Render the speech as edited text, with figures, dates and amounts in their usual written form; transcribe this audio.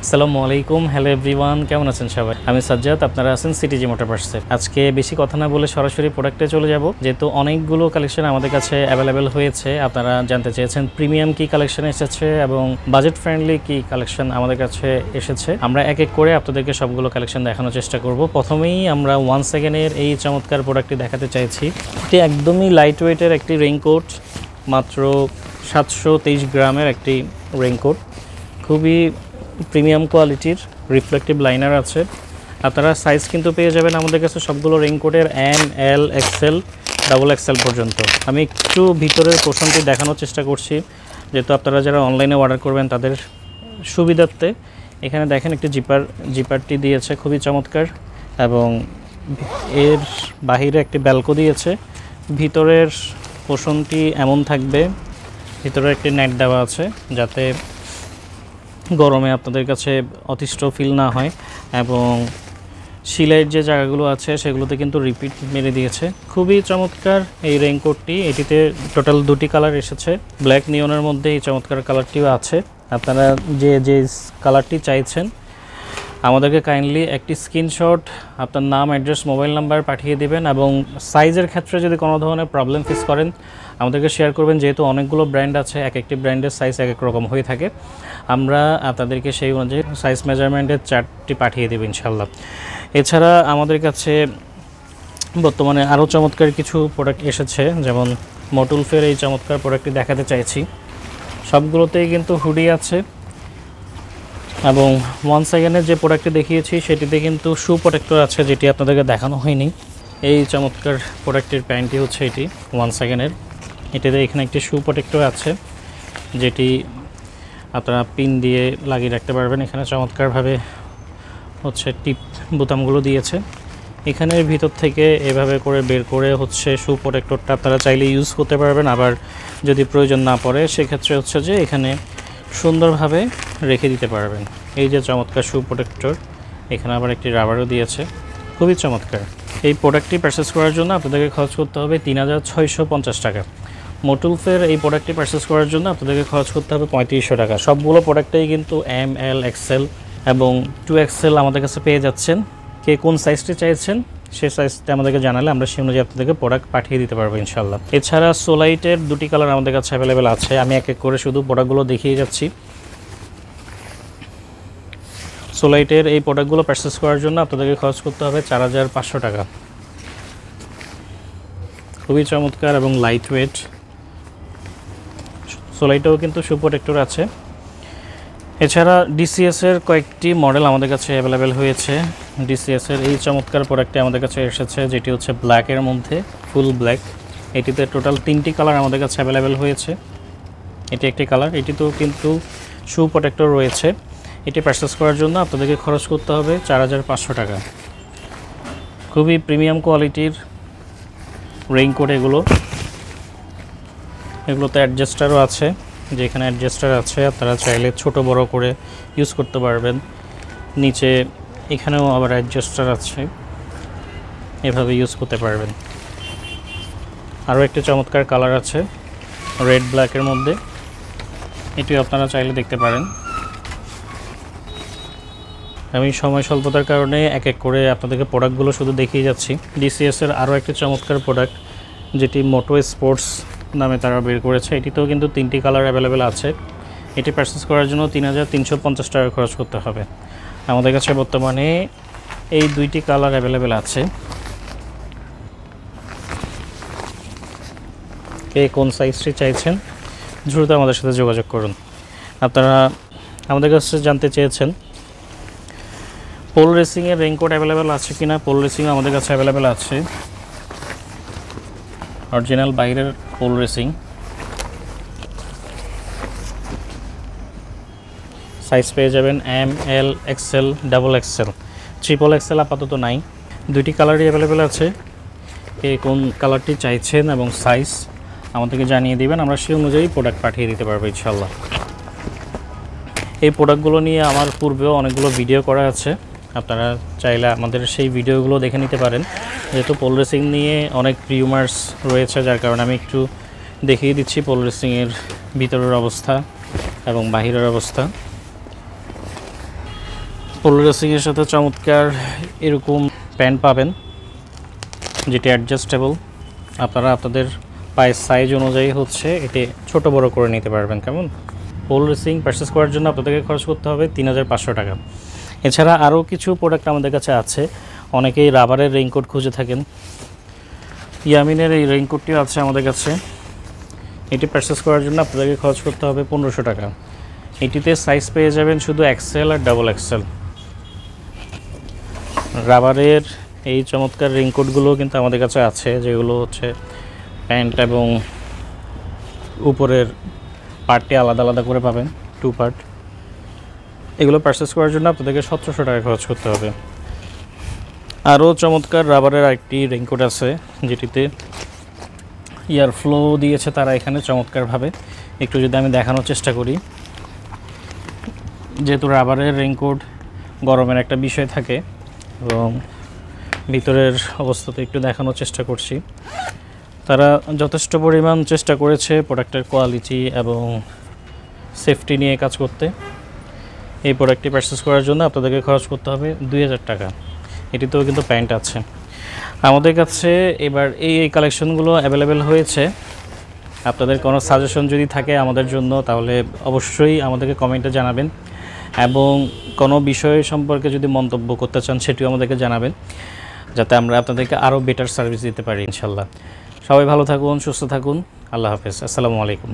আসসালামু আলাইকুম, hello everyone, কেমন আছেন সবাই? আমি সাজ্জাদ, আপনারা আছেন সিটিজি মোটরপার্টসে। আজকে বেশি কথা না বলে সরাসরি প্রোডাক্টে চলে যাব, যেহেতু অনেকগুলো কালেকশন আমাদের কাছে অ্যাভেলেবেল হয়েছে। আপনারা জানতে চেয়েছেন প্রিমিয়াম কি কালেকশন এসেছে এবং বাজেট ফ্রেন্ডলি কি কালেকশন আমাদের কাছে এসেছে। আমরা এক এক করে আপনাদেরকে সবগুলো কালেকশন দেখানোর চেষ্টা করব। প্রথমেই আমরা 1 সেকেন্ডের এই চমৎকার প্রোডাক্টটি দেখাতে চাইছি। এটি একদমই লাইট ওয়েটের একটি রেইনকোট, মাত্র 723 গ্রামের একটি রেইনকোট, খুবই প্রিমিয়াম কোয়ালিটির রিফ্লেক্টিভ লাইনার আছে। আপনারা সাইজ কিন্তু পেয়ে যাবেন আমাদের কাছে সবগুলো রেইনকোটের M, L, XL, double Excel পর্যন্ত। আমি একটু ভিতরের পোর্শনটি দেখানোর চেষ্টা করছি, যেহেতু আপনারা যারা অনলাইনে অর্ডার করবেন তাদের সুবিধার্থে। এখানে দেখেন একটি জিপারটি দিয়েছে, খুবই চমৎকার, এবং এর বাহিরে একটি ব্যালকো দিয়েছে। ভিতরের পোর্শনটি এমন থাকবে, ভিতরে একটি নেট দেওয়া আছে যাতে গরমে আপনাদের কাছে অতিষ্ঠ ফিল না হয়, এবং সিলাইয়ের যে জায়গাগুলো আছে সেগুলোতে কিন্তু রিপিট মেরে দিয়েছে। খুবই চমৎকার এই রেইনকোটটি। এটিতে টোটাল 2টি কালার এসেছে, ব্ল্যাক নিয়নের মধ্যে এই চমৎকার কালারটিও আছে। আপনারা যে কালারটি চাইছেন আমাদেরকে কাইন্ডলি একটি স্ক্রিনশট, আপনার নাম, অ্যাড্রেস, মোবাইল নাম্বার পাঠিয়ে দেবেন, এবং সাইজের ক্ষেত্রে যদি কোনো ধরনের প্রবলেম ফেস করেন আমাদেরকে শেয়ার করবেন। যেহেতু অনেকগুলো ব্র্যান্ড আছে, এক একটি ব্র্যান্ডের সাইজ এক এক রকম হয়ে থাকে, আমরা আপনাদেরকে সেই অনুযায়ী সাইজ মেজারমেন্টের চার্টটি পাঠিয়ে দেব ইনশাল্লাহ। এছাড়া আমাদের কাছে বর্তমানে আরও চমৎকার কিছু প্রোডাক্ট এসেছে, যেমন মটুলফের এই চমৎকার প্রোডাক্টটি দেখাতে চাইছি। সবগুলোতেই কিন্তু হুডি আছে, এবং 1 সেকেন্ডের যে প্রোডাক্টটি দেখিয়েছি সেটিতে কিন্তু শু প্রোটেক্টর আছে, যেটি আপনাদেরকে দেখানো হয়নি। এই চমৎকার প্রোডাক্টের প্যান্টটি হচ্ছে এটি 1 সেকেন্ডের। এটিতে এখানে একটি শু প্রোটেক্টর আছে, যেটি আপনারা পিন দিয়ে লাগিয়ে রাখতে পারবেন। এখানে চমৎকারভাবে হচ্ছে টিপ বোতামগুলো দিয়েছে। এখানের ভিতর থেকে এভাবে করে বের করে হচ্ছে শু প্রোটেক্টরটা আপনারা চাইলে ইউজ করতে পারবেন। আবার যদি প্রয়োজন না পড়ে সেক্ষেত্রে হচ্ছে যে এখানে সুন্দরভাবে রেখে দিতে পারবেন। এই যে চমৎকার শু প্রোটেক্টর, এখানে আবার একটি রাবারও দিয়েছে, খুবই চমৎকার। এই প্রোডাক্টটি পারচেস করার জন্য আপনাদেরকে খরচ করতে হবে 3650 টাকা। মটুলফের এই প্রোডাক্টটি পারচেস করার জন্য আপনাদেরকে খরচ করতে হবে 3500 টাকা। সবগুলো প্রোডাক্টেই কিন্তু এম, এল, এক্সেল এবং 2XL আমাদের কাছে পেয়ে যাচ্ছেন। কে কোন সাইজটি চাইছেন সেই সাইজটা আমাদেরকে জানালে আমরা সেই অনুযায়ী আপনাদেরকে প্রোডাক্ট পাঠিয়ে দিতে পারবো ইনশাল্লাহ। এছাড়া সোলাইটের 2টি কালার আমাদের কাছে অ্যাভেলেবেল আছে। আমি এক এক করে শুধু প্রোডাক্টগুলো দেখিয়ে যাচ্ছি। সোলাইটের এই প্রোডাক্টগুলো পারচেস করার জন্য আপনাদেরকে খরচ করতে হবে 4500 টাকা। খুবই চমৎকার এবং লাইট ওয়েট। সোলাইটেও কিন্তু শু প্রোটেক্টর আছে। এছাড়া ডিসিএসের কয়েকটি মডেল আমাদের কাছে অ্যাভেলেবেল হয়েছে। ডিসিএসের এই চমৎকার প্রোডাক্টটি আমাদের কাছে এসেছে, যেটি হচ্ছে ব্ল্যাকের মধ্যে, ফুল ব্ল্যাক। এটিতে টোটাল 3টি কালার আমাদের কাছে অ্যাভেলেবেল হয়েছে। এটি একটি কালার, এটিতেও কিন্তু শু প্রোটেক্টর রয়েছে। এটি পারচেস করার জন্য আপনাদেরকে খরচ করতে হবে 4500 টাকা। খুবই প্রিমিয়াম কোয়ালিটির রেইনকোট এগুলোতে অ্যাডজাস্টারও আছে, যেখানে অ্যাডজাস্টার আছে আপনারা চাইলে ছোট বড় করে ইউজ করতে পারবেন। নিচে এখানেও আবার অ্যাডজাস্টার আছে, এভাবে ইউজ করতে পারবেন। আরও একটি চমৎকার কালার আছে রেড ব্ল্যাকের মধ্যে, এটিও আপনারা চাইলে দেখতে পারেন। আমি সময় স্বল্পতার কারণে এক এক করে আপনাদেরকে প্রোডাক্টগুলো শুধু দেখিয়ে যাচ্ছি। ডিসিএসের আরও একটি চমৎকার প্রোডাক্ট, যেটি মোটো স্পোর্টস নামে তারা বের করেছে। এটিতেও কিন্তু 3টি কালার অ্যাভেলেবেল আছে। এটি পারচেস করার জন্য 3350 টাকা খরচ করতে হবে। আমাদের কাছে বর্তমানে এই 2টি কালার অ্যাভেলেবেল আছে। কে কোন সাইজটি চাইছেন দ্রুত আমাদের সাথে যোগাযোগ করুন। আপনারা আমাদের কাছে জানতে চেয়েছেন পোল রেসিংয়ের রেইনকোট অ্যাভেলেবেল আছে কিনা। পোল রেসিংও আমাদের কাছে অ্যাভেলেবেল আছে, অরিজিনাল বাইরের পোল রেসিং। সাইজ পেয়ে যাবেন M, L, XL, double XL, triple XL আপাতত নাই। 2টি কালারই অ্যাভেলেবেল আছে। কে কোন কালারটি চাইছেন এবং সাইজ আমাদেরকে জানিয়ে দেবেন, আমরা সেই অনুযায়ী প্রোডাক্ট পাঠিয়ে দিতে পারবো ইনশাল্লাহ। এই প্রোডাক্টগুলো নিয়ে আমার পূর্বেও অনেকগুলো ভিডিও করা আছে, আপনারা চাইলে আমাদের সেই ভিডিওগুলো দেখে নিতে পারেন। যেহেতু পোল রেসিং নিয়ে অনেক রিউমার্স রয়েছে, যার কারণে আমি একটু দেখিয়ে দিচ্ছি পোল রেসিংয়ের ভিতরের অবস্থা এবং বাহিরের অবস্থা। পোলো রেসিংয়ের সাথে চমৎকার এরকম প্যান্ট পাবেন, যেটি অ্যাডজাস্টেবল। আপনারা আপনাদের পায়ের সাইজ অনুযায়ী হচ্ছে এটি ছোট বড় করে নিতে পারবেন। কেমন? পোলো রেসিং পারচেস করার জন্য আপনাদেরকে খরচ করতে হবে 3500 টাকা। এছাড়া আরও কিছু প্রোডাক্ট আমাদের কাছে আছে। অনেকেই রাবারের রেইনকোট খুঁজে থাকেন, ইয়ামিনের এই রেইনকোটটিও আছে আমাদের কাছে। এটি পারচেস করার জন্য আপনাদেরকে খরচ করতে হবে 1500 টাকা। এটিতে সাইজ পেয়ে যাবেন শুধু এক্সেল আর ডাবল এক্সেল। রাবারের এই চমৎকার রেইনকোটগুলো কিন্তু আমাদের কাছে আছে, যেগুলো হচ্ছে প্যান্ট এবং উপরের পার্টটি আলাদা আলাদা করে পাবেন, 2 পার্ট। এগুলো পারচেস করার জন্য আপনাদেরকে 1700 টাকা খরচ করতে হবে। আরও চমৎকার রাবারের আরেকটি রেইনকোট আছে, যেটিতে ইয়ার ফ্লো দিয়েছে তারা এখানে চমৎকারভাবে। একটু যদি আমি দেখানোর চেষ্টা করি, যেহেতু রাবারের রেইনকোট গরমের একটা বিষয় থাকে, এবং ভিতরের অবস্থাতে একটু দেখানোর চেষ্টা করছি। তারা যথেষ্ট পরিমাণ চেষ্টা করেছে প্রোডাক্টের কোয়ালিটি এবং সেফটি নিয়ে কাজ করতে। এই প্রোডাক্টটি পারচেস করার জন্য আপনাদেরকে খরচ করতে হবে 2000 টাকা। এটিতেও কিন্তু প্যান্ট আছে আমাদের কাছে। এবার এই কালেকশনগুলো অ্যাভেলেবেল হয়েছে। আপনাদের কোনো সাজেশন যদি থাকে আমাদের জন্য, তাহলে অবশ্যই আমাদেরকে কমেন্টে জানাবেন, এবং কোনো বিষয় সম্পর্কে যদি মন্তব্য করতে চান সেটিও আমাদেরকে জানাবেন, যাতে আমরা আপনাদেরকে আরও বেটার সার্ভিস দিতে পারি ইনশাল্লাহ। সবাই ভালো থাকুন, সুস্থ থাকুন। আল্লাহ হাফেজ। আসসালামু আলাইকুম।